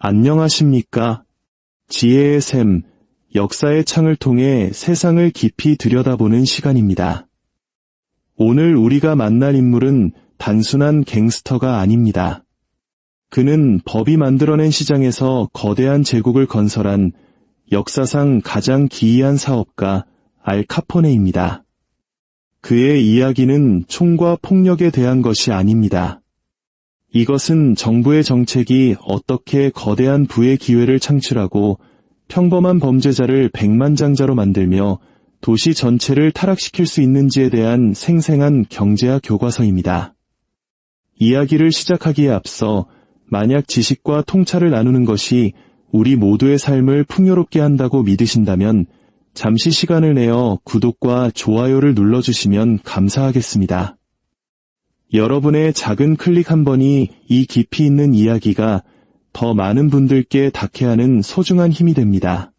안녕하십니까? 지혜의 샘, 역사의 창을 통해 세상을 깊이 들여다보는 시간입니다. 오늘 우리가 만날 인물은 단순한 갱스터가 아닙니다. 그는 법이 만들어낸 시장에서 거대한 제국을 건설한 역사상 가장 기이한 사업가 알 카포네입니다. 그의 이야기는 총과 폭력에 대한 것이 아닙니다. 이것은 정부의 정책이 어떻게 거대한 부의 기회를 창출하고 평범한 범죄자를 백만장자로 만들며 도시 전체를 타락시킬 수 있는지에 대한 생생한 경제학 교과서입니다. 이야기를 시작하기에 앞서 만약 지식과 통찰을 나누는 것이 우리 모두의 삶을 풍요롭게 한다고 믿으신다면 잠시 시간을 내어 구독과 좋아요를 눌러주시면 감사하겠습니다. 여러분의 작은 클릭 한 번이 이 깊이 있는 이야기가 더 많은 분들께 닿게 하는 소중한 힘이 됩니다.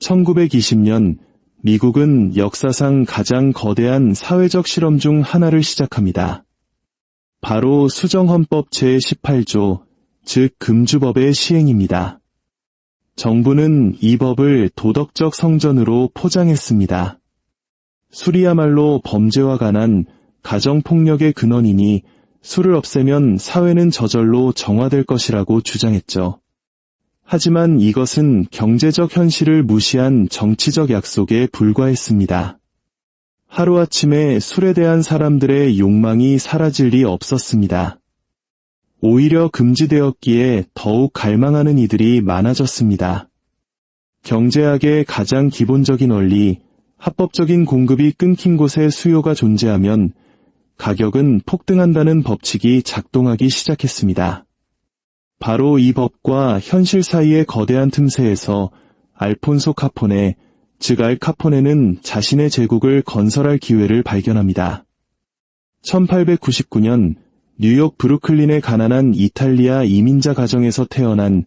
1920년 미국은 역사상 가장 거대한 사회적 실험 중 하나를 시작합니다. 바로 수정헌법 제18조, 즉 금주법의 시행입니다. 정부는 이 법을 도덕적 성전으로 포장했습니다. 술이야말로 범죄와 가난, 가정폭력의 근원이니 술을 없애면 사회는 저절로 정화될 것이라고 주장했죠. 하지만 이것은 경제적 현실을 무시한 정치적 약속에 불과했습니다. 하루아침에 술에 대한 사람들의 욕망이 사라질 리 없었습니다. 오히려 금지되었기에 더욱 갈망하는 이들이 많아졌습니다. 경제학의 가장 기본적인 원리, 합법적인 공급이 끊긴 곳에 수요가 존재하면 가격은 폭등한다는 법칙이 작동하기 시작했습니다. 바로 이 법과 현실 사이의 거대한 틈새에서 알폰소 카포네, 즉 알 카포네는 자신의 제국을 건설할 기회를 발견합니다. 1899년 뉴욕 브루클린의 가난한 이탈리아 이민자 가정에서 태어난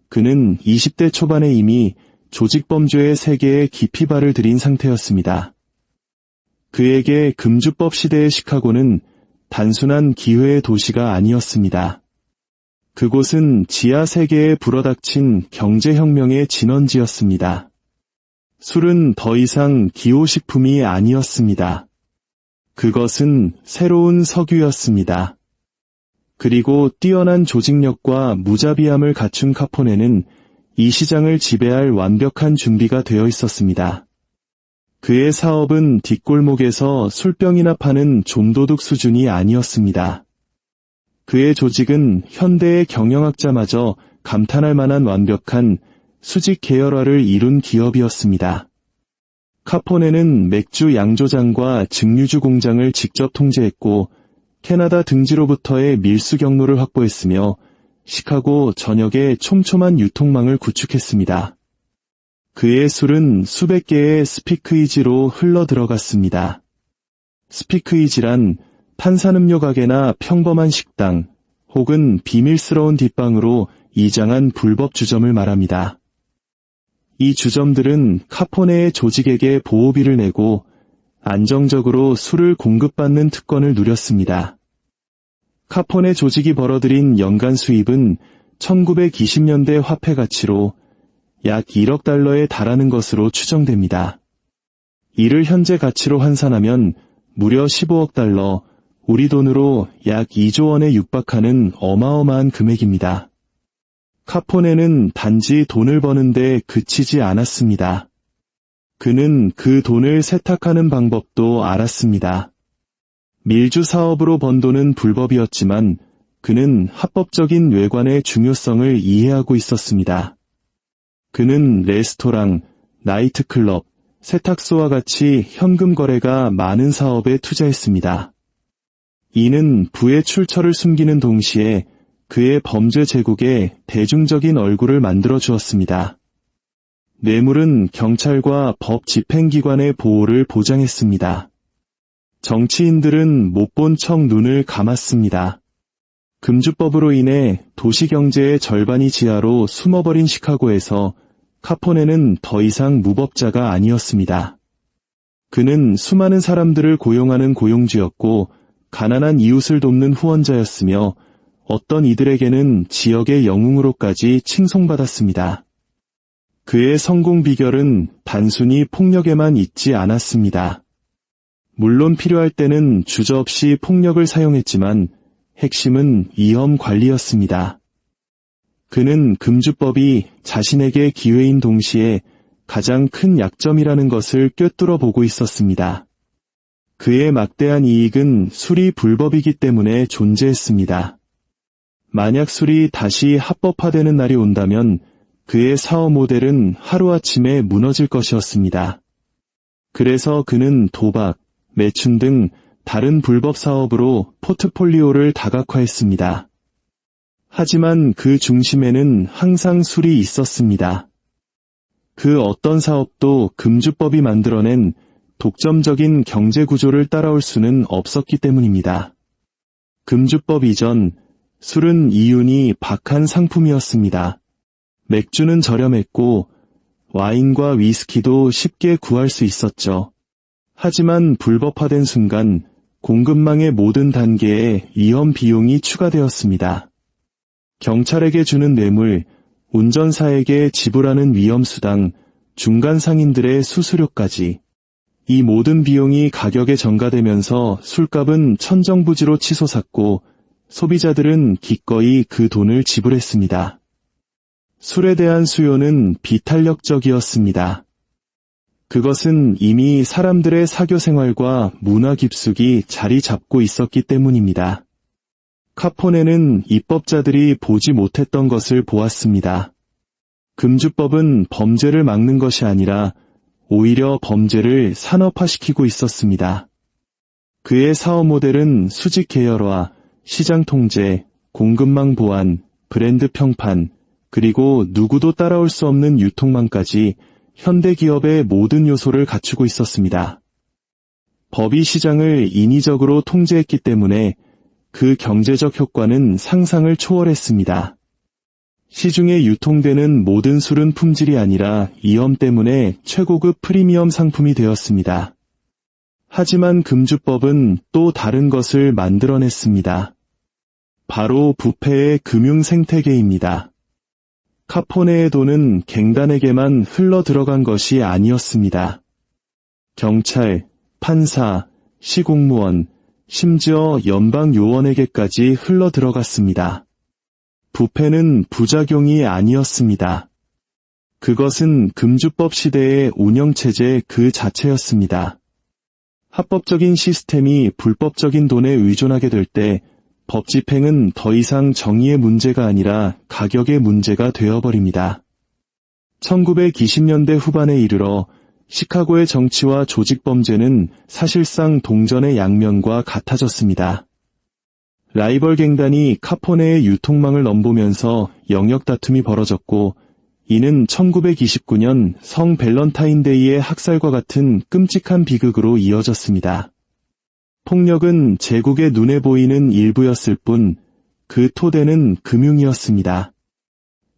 그는 20대 초반에 이미 조직범죄의 세계에 깊이 발을 들인 상태였습니다. 그에게 금주법 시대의 시카고는 단순한 기회의 도시가 아니었습니다. 그곳은 지하 세계에 불어닥친 경제혁명의 진원지였습니다. 술은 더 이상 기호식품이 아니었습니다. 그것은 새로운 석유였습니다. 그리고 뛰어난 조직력과 무자비함을 갖춘 카포네는 이 시장을 지배할 완벽한 준비가 되어 있었습니다. 그의 사업은 뒷골목에서 술병이나 파는 좀도둑 수준이 아니었습니다. 그의 조직은 현대의 경영학자마저 감탄할 만한 완벽한 수직 계열화를 이룬 기업이었습니다. 카포네는 맥주 양조장과 증류주 공장을 직접 통제했고 캐나다 등지로부터의 밀수 경로를 확보했으며 시카고 전역에 촘촘한 유통망을 구축했습니다. 그의 술은 수백 개의 스피크이지로 흘러들어갔습니다. 스피크이지란 탄산음료 가게나 평범한 식당 혹은 비밀스러운 뒷방으로 이장한 불법 주점을 말합니다. 이 주점들은 카포네의 조직에게 보호비를 내고 안정적으로 술을 공급받는 특권을 누렸습니다. 카포네 조직이 벌어들인 연간 수입은 1920년대 화폐 가치로 약 1억 달러에 달하는 것으로 추정됩니다. 이를 현재 가치로 환산하면 무려 15억 달러, 우리 돈으로 약 2조 원에 육박하는 어마어마한 금액입니다. 카포네는 단지 돈을 버는데 그치지 않았습니다. 그는 그 돈을 세탁하는 방법도 알았습니다. 밀주 사업으로 번 돈은 불법이었지만 그는 합법적인 외관의 중요성을 이해하고 있었습니다. 그는 레스토랑, 나이트클럽, 세탁소와 같이 현금 거래가 많은 사업에 투자했습니다. 이는 부의 출처를 숨기는 동시에 그의 범죄 제국에 대중적인 얼굴을 만들어 주었습니다. 뇌물은 경찰과 법 집행기관의 보호를 보장했습니다. 정치인들은 못 본 척 눈을 감았습니다. 금주법으로 인해 도시경제의 절반이 지하로 숨어버린 시카고에서 카포네는 더 이상 무법자가 아니었습니다. 그는 수많은 사람들을 고용하는 고용주였고 가난한 이웃을 돕는 후원자였으며 어떤 이들에게는 지역의 영웅으로까지 칭송받았습니다. 그의 성공 비결은 단순히 폭력에만 있지 않았습니다. 물론 필요할 때는 주저없이 폭력을 사용했지만 핵심은 위험 관리였습니다. 그는 금주법이 자신에게 기회인 동시에 가장 큰 약점이라는 것을 꿰뚫어 보고 있었습니다. 그의 막대한 이익은 술이 불법이기 때문에 존재했습니다. 만약 술이 다시 합법화되는 날이 온다면 그의 사업 모델은 하루아침에 무너질 것이었습니다. 그래서 그는 도박, 매춘 등 다른 불법 사업으로 포트폴리오를 다각화했습니다. 하지만 그 중심에는 항상 술이 있었습니다. 그 어떤 사업도 금주법이 만들어낸 독점적인 경제 구조를 따라올 수는 없었기 때문입니다. 금주법 이전, 술은 이윤이 박한 상품이었습니다. 맥주는 저렴했고 와인과 위스키도 쉽게 구할 수 있었죠. 하지만 불법화된 순간 공급망의 모든 단계에 위험 비용이 추가되었습니다. 경찰에게 주는 뇌물, 운전사에게 지불하는 위험수당, 중간 상인들의 수수료까지. 이 모든 비용이 가격에 전가되면서 술값은 천정부지로 치솟았고 소비자들은 기꺼이 그 돈을 지불했습니다. 술에 대한 수요는 비탄력적이었습니다. 그것은 이미 사람들의 사교 생활과 문화 깊숙이 자리 잡고 있었기 때문입니다. 카포네는 입법자들이 보지 못했던 것을 보았습니다. 금주법은 범죄를 막는 것이 아니라 오히려 범죄를 산업화시키고 있었습니다. 그의 사업 모델은 수직 계열화, 시장 통제, 공급망 보안, 브랜드 평판, 그리고 누구도 따라올 수 없는 유통망까지 현대 기업의 모든 요소를 갖추고 있었습니다. 법이 시장을 인위적으로 통제했기 때문에 그 경제적 효과는 상상을 초월했습니다. 시중에 유통되는 모든 술은 품질이 아니라 위험 때문에 최고급 프리미엄 상품이 되었습니다. 하지만 금주법은 또 다른 것을 만들어냈습니다. 바로 부패의 금융 생태계입니다. 카포네의 돈은 갱단에게만 흘러 들어간 것이 아니었습니다. 경찰, 판사, 시공무원, 심지어 연방요원에게까지 흘러 들어갔습니다. 부패는 부작용이 아니었습니다. 그것은 금주법 시대의 운영체제 그 자체였습니다. 합법적인 시스템이 불법적인 돈에 의존하게 될 때 법 집행은 더 이상 정의의 문제가 아니라 가격의 문제가 되어버립니다. 1920년대 후반에 이르러 시카고의 정치와 조직범죄는 사실상 동전의 양면과 같아졌습니다. 라이벌 갱단이 카포네의 유통망을 넘보면서 영역 다툼이 벌어졌고 이는 1929년 성 밸런타인데이의 학살과 같은 끔찍한 비극으로 이어졌습니다. 폭력은 제국의 눈에 보이는 일부였을 뿐 그 토대는 금융이었습니다.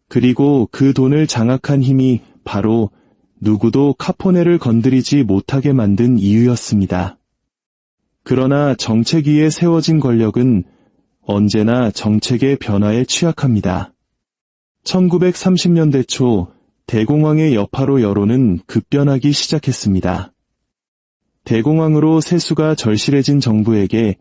그리고 그 돈을 장악한 힘이 바로 누구도 카포네를 건드리지 못하게 만든 이유였습니다. 그러나 정책 위에 세워진 권력은 언제나 정책의 변화에 취약합니다. 1930년대 초 대공황의 여파로 여론은 급변하기 시작했습니다. 대공황으로 세수가 절실해진 정부에게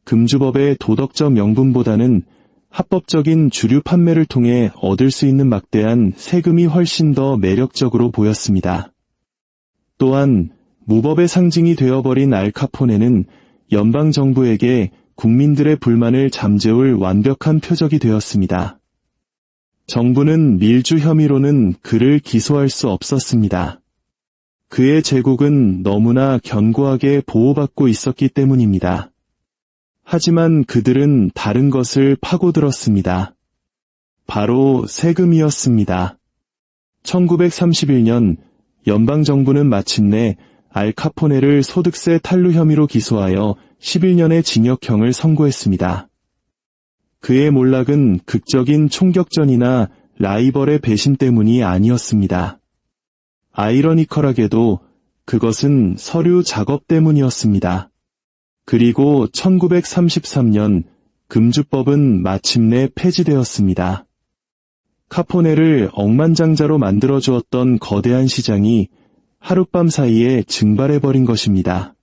금주법의 도덕적 명분보다는 합법적인 주류 판매를 통해 얻을 수 있는 막대한 세금이 훨씬 더 매력적으로 보였습니다. 또한 무법의 상징이 되어버린 알 카포네는 연방정부에게 국민들의 불만을 잠재울 완벽한 표적이 되었습니다. 정부는 밀주 혐의로는 그를 기소할 수 없었습니다. 그의 제국은 너무나 견고하게 보호받고 있었기 때문입니다. 하지만 그들은 다른 것을 파고들었습니다. 바로 세금이었습니다. 1931년 연방정부는 마침내 알 카포네를 소득세 탈루 혐의로 기소하여 11년의 징역형을 선고했습니다. 그의 몰락은 극적인 총격전이나 라이벌의 배신 때문이 아니었습니다. 아이러니컬하게도 그것은 서류 작업 때문이었습니다. 그리고 1933년 금주법은 마침내 폐지되었습니다. 카포네를 억만장자로 만들어주었던 거대한 시장이 하룻밤 사이에 증발해버린 것입니다.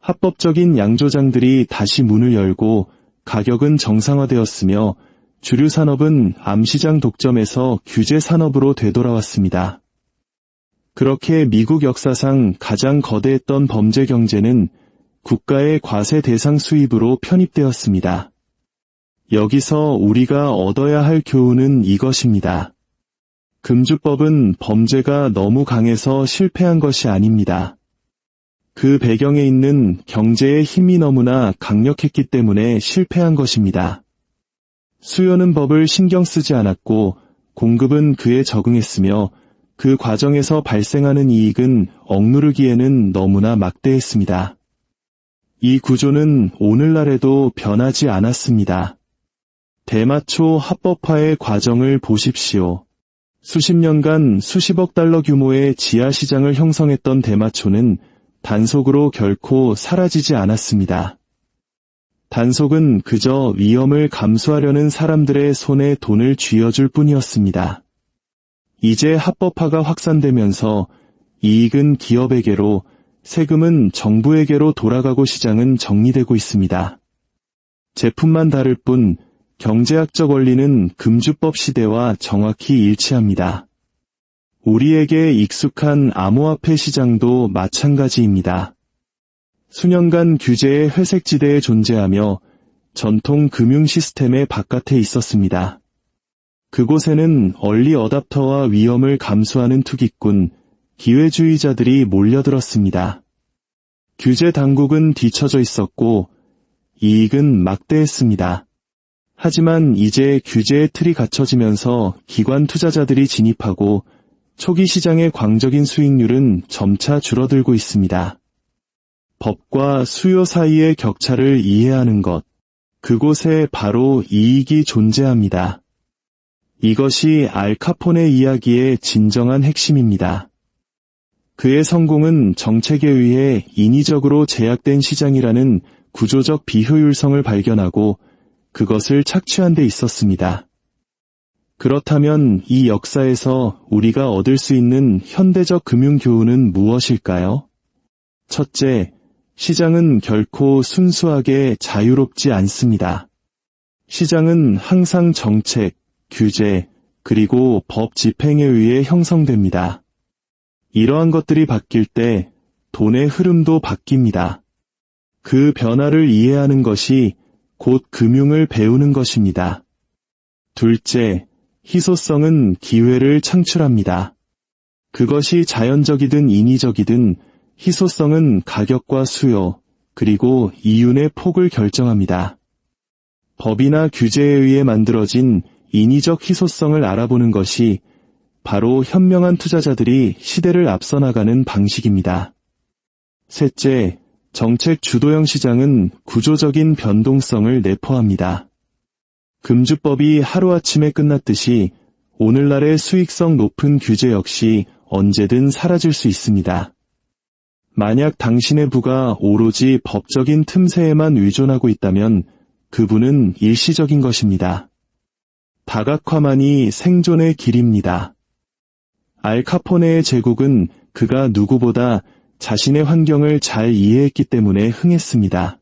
합법적인 양조장들이 다시 문을 열고 가격은 정상화되었으며 주류 산업은 암시장 독점에서 규제 산업으로 되돌아왔습니다. 그렇게 미국 역사상 가장 거대했던 범죄 경제는 국가의 과세 대상 수입으로 편입되었습니다. 여기서 우리가 얻어야 할 교훈은 이것입니다. 금주법은 범죄가 너무 강해서 실패한 것이 아닙니다. 그 배경에 있는 경제의 힘이 너무나 강력했기 때문에 실패한 것입니다. 수요는 법을 신경 쓰지 않았고 공급은 그에 적응했으며 그 과정에서 발생하는 이익은 억누르기에는 너무나 막대했습니다. 이 구조는 오늘날에도 변하지 않았습니다. 대마초 합법화의 과정을 보십시오. 수십 년간 수십억 달러 규모의 지하시장을 형성했던 대마초는 단속으로 결코 사라지지 않았습니다. 단속은 그저 위험을 감수하려는 사람들의 손에 돈을 쥐어줄 뿐이었습니다. 이제 합법화가 확산되면서 이익은 기업에게로, 세금은 정부에게로 돌아가고 시장은 정리되고 있습니다. 제품만 다를 뿐 경제학적 원리는 금주법 시대와 정확히 일치합니다. 우리에게 익숙한 암호화폐 시장도 마찬가지입니다. 수년간 규제의 회색지대에 존재하며 전통 금융 시스템의 바깥에 있었습니다. 그곳에는 얼리 어답터와 위험을 감수하는 투기꾼, 기회주의자들이 몰려들었습니다. 규제 당국은 뒤처져 있었고 이익은 막대했습니다. 하지만 이제 규제의 틀이 갖춰지면서 기관 투자자들이 진입하고 초기 시장의 광적인 수익률은 점차 줄어들고 있습니다. 법과 수요 사이의 격차를 이해하는 것, 그곳에 바로 이익이 존재합니다. 이것이 알 카포네 이야기의 진정한 핵심입니다. 그의 성공은 정책에 의해 인위적으로 제약된 시장이라는 구조적 비효율성을 발견하고 그것을 착취한 데 있었습니다. 그렇다면 이 역사에서 우리가 얻을 수 있는 현대적 금융 교훈은 무엇일까요? 첫째, 시장은 결코 순수하게 자유롭지 않습니다. 시장은 항상 정책, 규제, 그리고 법 집행에 의해 형성됩니다. 이러한 것들이 바뀔 때 돈의 흐름도 바뀝니다. 그 변화를 이해하는 것이 곧 금융을 배우는 것입니다. 둘째, 희소성은 기회를 창출합니다. 그것이 자연적이든 인위적이든 희소성은 가격과 수요, 그리고 이윤의 폭을 결정합니다. 법이나 규제에 의해 만들어진 인위적 희소성을 알아보는 것이 바로 현명한 투자자들이 시대를 앞서 나가는 방식입니다. 셋째, 정책 주도형 시장은 구조적인 변동성을 내포합니다. 금주법이 하루아침에 끝났듯이 오늘날의 수익성 높은 규제 역시 언제든 사라질 수 있습니다. 만약 당신의 부가 오로지 법적인 틈새에만 의존하고 있다면 그분은 일시적인 것입니다. 다각화만이 생존의 길입니다. 알 카포네의 제국은 그가 누구보다 자신의 환경을 잘 이해했기 때문에 흥했습니다.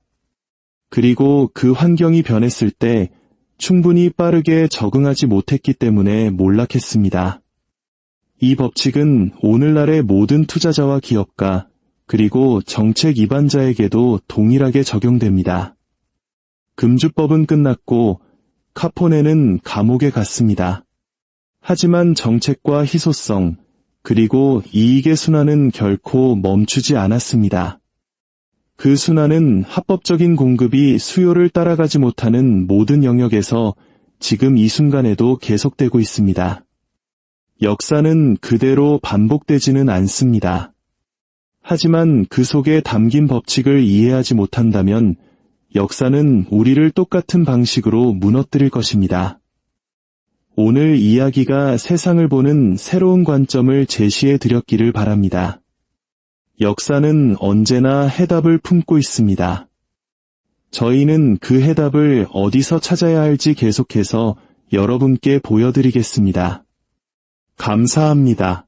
그리고 그 환경이 변했을 때 충분히 빠르게 적응하지 못했기 때문에 몰락했습니다. 이 법칙은 오늘날의 모든 투자자와 기업가, 그리고 정책 입안자에게도 동일하게 적용됩니다. 금주법은 끝났고 카포네는 감옥에 갔습니다. 하지만 정책과 희소성, 그리고 이익의 순환은 결코 멈추지 않았습니다. 그 순환은 합법적인 공급이 수요를 따라가지 못하는 모든 영역에서 지금 이 순간에도 계속되고 있습니다. 역사는 그대로 반복되지는 않습니다. 하지만 그 속에 담긴 법칙을 이해하지 못한다면 역사는 우리를 똑같은 방식으로 무너뜨릴 것입니다. 오늘 이야기가 세상을 보는 새로운 관점을 제시해 드렸기를 바랍니다. 역사는 언제나 해답을 품고 있습니다. 저희는 그 해답을 어디서 찾아야 할지 계속해서 여러분께 보여드리겠습니다. 감사합니다.